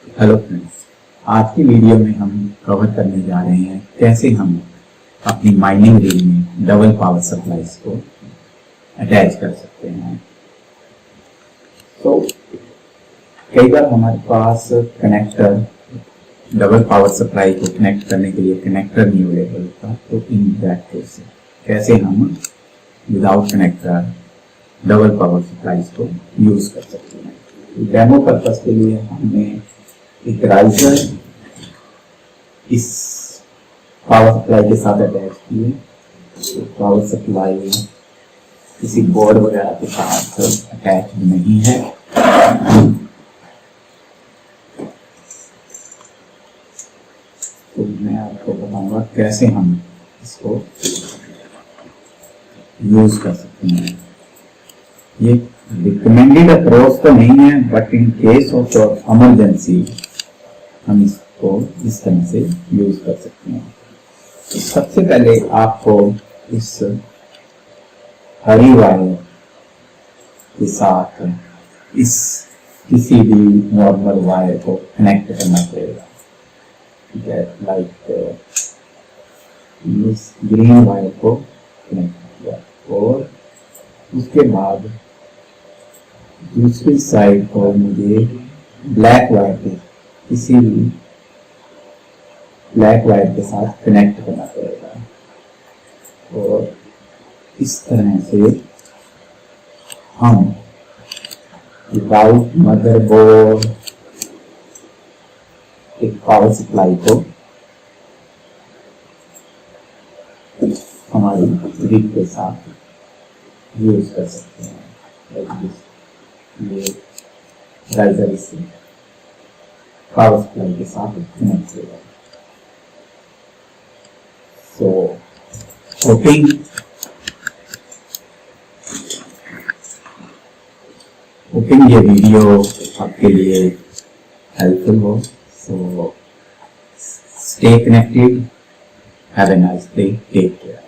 Hello friends, आज की video में हम कवर करने जा रहे हैं कैसे हम अपनी माइनिंग रील में डबल पावर सप्लाईज को अटैच कर सकते हैं। तो कई बार हमारे पास कनेक्टर डबल पावर सप्लाई को कनेक्ट करने के लिए कनेक्टर नहीं अवेलेबल होता, तो इन दैट केस कैसे हम without connector double power supplies को यूज कर सकते हैं। डेमो पर्पस के लिए हमने एक राइजर इस पावर सप्लाई के साथ अटैच किए। तो पावर सप्लाई किसी बोर्ड वगैरह के साथ अटैच नहीं है। तो मैं आपको बताऊंगा कैसे हम इसको यूज कर सकते हैं। ये रिकमेंडेड अप्रोच तो नहीं है, but in case of emergency हम इसको इस तरह से यूज कर सकते हैं। तो सबसे पहले आपको इस हरी वायर के साथ इस किसी भी नॉर्मल वायर को कनेक्ट करना पड़ेगा। ठीक है, लाइक इस ग्रीन वायर को कनेक्ट किया और उसके बाद दूसरी साइड पर मुझे ब्लैक वायर के किसी भी ब्लैक वायर के साथ कनेक्ट करना पड़ेगा। और इस तरह से हम विदाउट मदरबोर्ड एक पावर सप्लाई को हमारी ग्रिड के साथ यूज कर सकते हैं। ये राइजर इससे पावर सप्लाई के साथ कनेक्ट होगा। सो होपिंग ये वीडियो आपके लिए हेल्पफुल हो। So stay connected, have a nice day, take care.